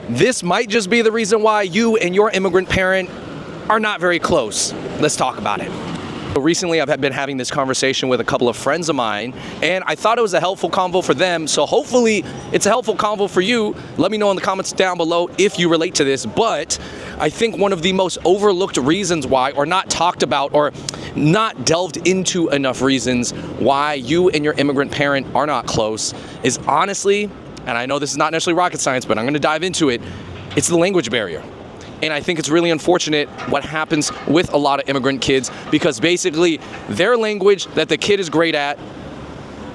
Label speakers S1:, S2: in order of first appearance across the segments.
S1: this might just be the reason why you and your immigrant parent are not very close. Let's talk about it. Recently, I've been having this conversation with a couple of friends of mine, and I thought it was a helpful convo for them, so hopefully it's a helpful convo for you. Let me know in the comments down below if you relate to this, but I think one of the most overlooked reasons why, or not talked about, or not delved into enough reasons why you and your immigrant parent are not close is honestly, and I know this is not necessarily rocket science, but I'm going to dive into it, it's the language barrier. And I think it's really unfortunate what happens with a lot of immigrant kids, because basically their language that the kid is great at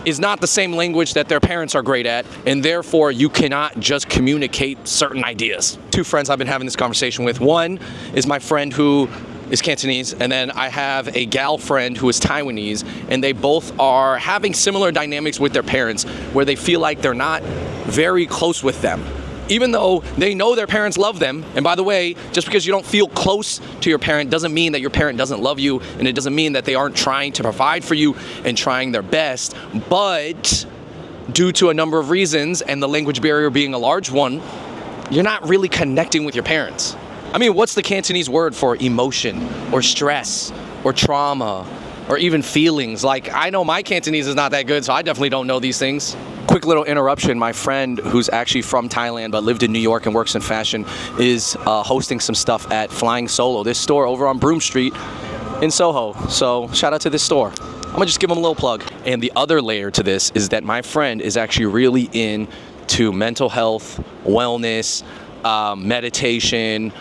S1: is not the same language that their parents are great at, and therefore you cannot just communicate certain ideas. Two friends I've been having this conversation with. One is my friend who is Cantonese, and then I have a gal friend who is Taiwanese, and they both are having similar dynamics with their parents where they feel like they're not very close with them. Even though they know their parents love them, and by the way, just because you don't feel close to your parent doesn't mean that your parent doesn't love you, and it doesn't mean that they aren't trying to provide for you and trying their best, but due to a number of reasons, and the language barrier being a large one, you're not really connecting with your parents. I mean, what's the Cantonese word for emotion, or stress, or trauma, or even feelings? Like, I know my Cantonese is not that good, so I definitely don't know these things. Quick little interruption. My friend who's actually from Thailand but lived in New York and works in fashion is hosting some stuff at Flying Solo, this store over on Broome Street in Soho. So shout out to this store. I'm gonna just give them a little plug. And the other layer to this is that my friend is actually really into mental health, wellness, meditation,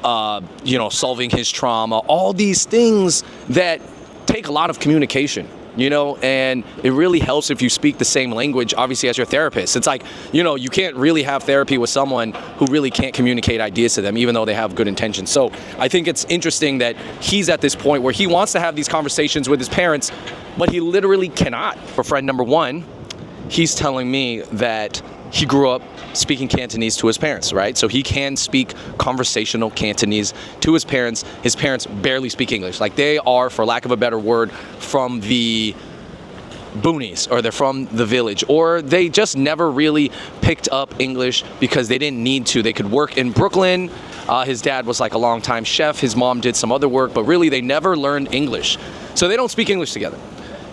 S1: solving his trauma, all these things that take a lot of communication. And it really helps if you speak the same language, obviously, as your therapist. It's like, you can't really have therapy with someone who really can't communicate ideas to them, even though they have good intentions. So I think it's interesting that he's at this point where he wants to have these conversations with his parents, but he literally cannot. For friend number one, he's telling me that he grew up speaking Cantonese to his parents, right? So he can speak conversational Cantonese to his parents. His parents barely speak English. Like, they are, for lack of a better word, from the boonies, or they're from the village, or they just never really picked up English because they didn't need to. They could work in Brooklyn. His dad was like a longtime chef. His mom did some other work, but really they never learned English. So they don't speak English together.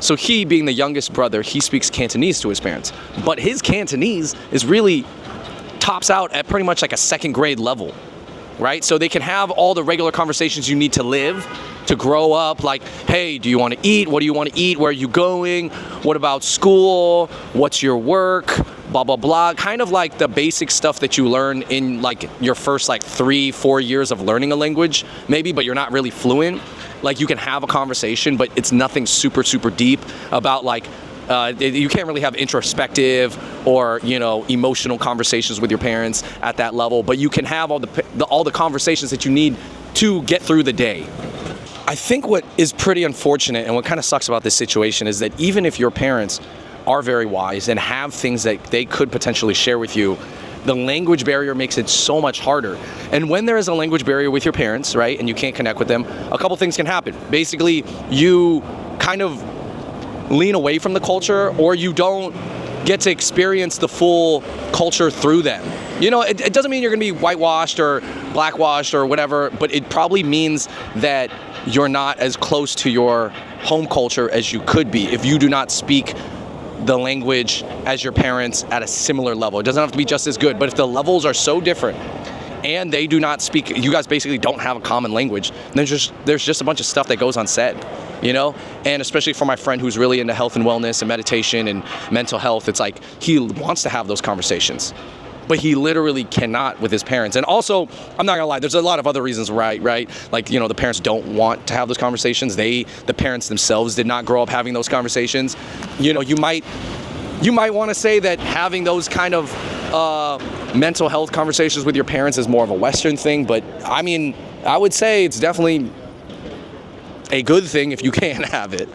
S1: So he, being the youngest brother, he speaks Cantonese to his parents. But his Cantonese is really tops out at pretty much like a second grade level, right? So they can have all the regular conversations you need to live, to grow up, like, hey, do you want to eat? What do you want to eat? Where are you going? What about school? What's your work? Blah, blah, blah. Kind of like the basic stuff that you learn in like your first like 3-4 years of learning a language, maybe, but you're not really fluent. Like, you can have a conversation, but it's nothing super, super deep about like, you can't really have introspective or, emotional conversations with your parents at that level, but you can have all the conversations that you need to get through the day. I think what is pretty unfortunate and what kind of sucks about this situation is that even if your parents are very wise and have things that they could potentially share with you, the language barrier makes it so much harder. And when there is a language barrier with your parents, right, and you can't connect with them, a couple things can happen. Basically, you kind of lean away from the culture, or you don't get to experience the full culture through them. It doesn't mean you're gonna be whitewashed or blackwashed or whatever, but it probably means that you're not as close to your home culture as you could be if you do not speak the language as your parents at a similar level. It doesn't have to be just as good, but if the levels are so different and they do not speak, you guys basically don't have a common language, there's just a bunch of stuff that goes unsaid, and especially for my friend who's really into health and wellness and meditation and mental health, it's like he wants to have those conversations, but he literally cannot with his parents. And also, I'm not gonna lie, there's a lot of other reasons, right? Like, the parents don't want to have those conversations. The parents themselves did not grow up having those conversations. You might want to say that having those kind of mental health conversations with your parents is more of a Western thing, but I mean, I would say it's definitely a good thing if you can have it.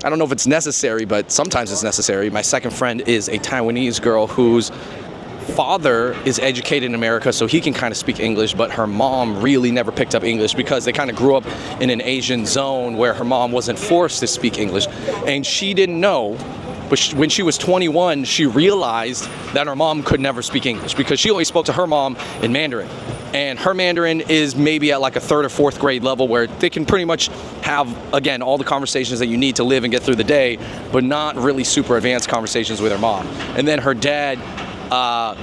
S1: I don't know if it's necessary, but sometimes it's necessary. My second friend is a Taiwanese girl whose father is educated in America, so he can kind of speak English, but her mom really never picked up English because they kind of grew up in an Asian zone where her mom wasn't forced to speak English, and she didn't know But when she was 21, she realized that her mom could never speak English because she always spoke to her mom in Mandarin. And her Mandarin is maybe at like a 3rd or 4th grade level where they can pretty much have, again, all the conversations that you need to live and get through the day, but not really super advanced conversations with her mom. And then her dad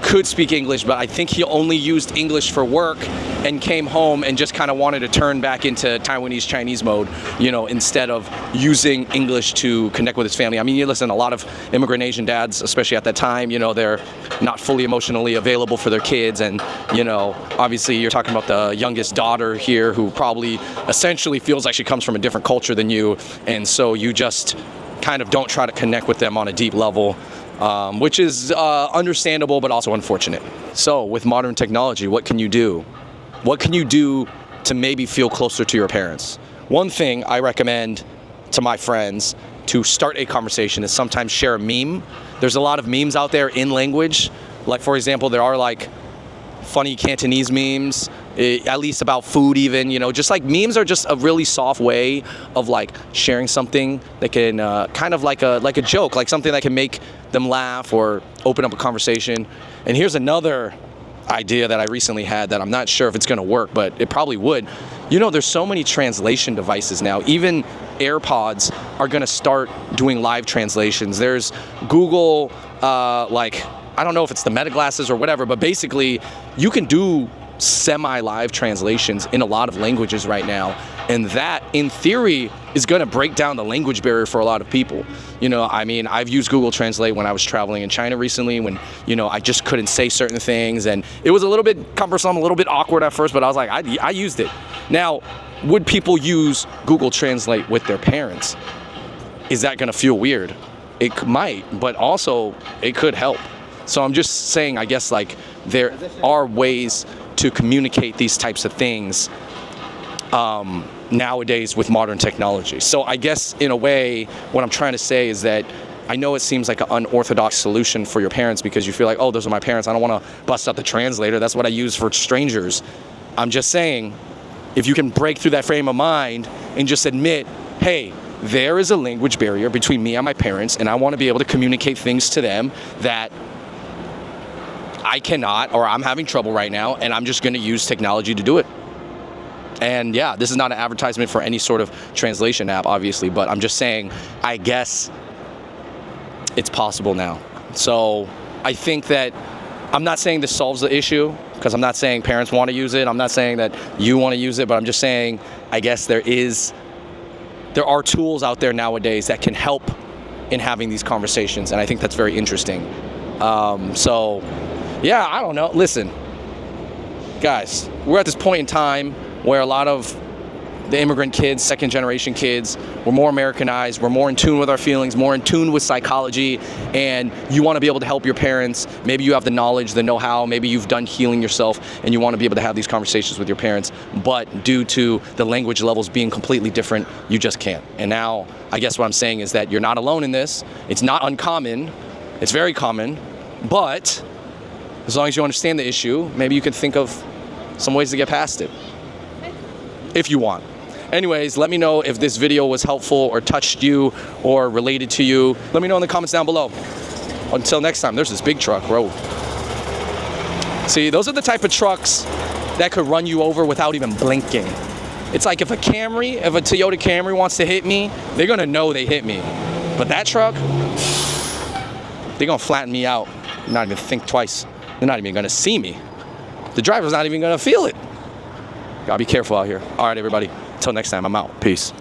S1: could speak English, but I think he only used English for work and came home and just kind of wanted to turn back into Taiwanese Chinese mode, you know, instead of using English to connect with his family. I mean, you listen, a lot of immigrant Asian dads, especially at that time, you know, they're not fully emotionally available for their kids. And, you know, obviously you're talking about the youngest daughter here who probably essentially feels like she comes from a different culture than you. And so you just kind of don't try to connect with them on a deep level. Which is understandable, but also unfortunate. So with modern technology, what can you do? What can you do to maybe feel closer to your parents? One thing I recommend to my friends to start a conversation is sometimes share a meme. There's a lot of memes out there in language. Like, for example, there are like funny Cantonese memes, at least about food even, you know, just like memes are just a really soft way of like sharing something that can kind of like a joke, like something that can make them laugh or open up a conversation. And here's another idea that I recently had that I'm not sure if it's going to work, but it probably would. You know, there's so many translation devices now. Even AirPods are going to start doing live translations. There's Google, like, I don't know if it's the Meta glasses or whatever, but basically you can do semi-live translations in a lot of languages right now. And that, in theory, is going to break down the language barrier for a lot of people. You know, I mean, I've used Google Translate when I was traveling in China recently when, you know, I just couldn't say certain things. And it was a little bit cumbersome, a little bit awkward at first, but I was like, I used it. Now, would people use Google Translate with their parents? Is that going to feel weird? It might, but also it could help. So I'm just saying, I guess, like, there are ways to communicate these types of things nowadays with modern technology. So I guess, in a way, what I'm trying to say is that I know it seems like an unorthodox solution for your parents because you feel like, oh, those are my parents. I don't want to bust out the translator. That's what I use for strangers. I'm just saying, if you can break through that frame of mind and just admit, hey, there is a language barrier between me and my parents, and I want to be able to communicate things to them that I cannot, or I'm having trouble right now, and I'm just going to use technology to do it. And yeah, this is not an advertisement for any sort of translation app, obviously, but I'm just saying, I guess it's possible now. So I think that I'm not saying this solves the issue, because I'm not saying parents want to use it. I'm not saying that you want to use it, but I'm just saying, I guess there are tools out there nowadays that can help in having these conversations, and I think that's very interesting. So yeah, I don't know. Listen, guys, we're at this point in time where a lot of the immigrant kids, second generation kids, we're more Americanized, we're more in tune with our feelings, more in tune with psychology, and you want to be able to help your parents. Maybe you have the knowledge, the know-how, maybe you've done healing yourself, and you want to be able to have these conversations with your parents, but due to the language levels being completely different, you just can't. And now, I guess what I'm saying is that you're not alone in this. It's not uncommon, it's very common, but as long as you understand the issue, maybe you can think of some ways to get past it, if you want. Anyways, let me know if this video was helpful or touched you or related to you. Let me know in the comments down below. Until next time, there's this big truck, bro. See, those are the type of trucks that could run you over without even blinking. It's like if a Toyota Camry wants to hit me, they're gonna know they hit me. But that truck, they're gonna flatten me out, not even think twice. They're not even gonna see me. The driver's not even gonna feel it. Gotta be careful out here. All right, everybody. Until next time, I'm out. Peace.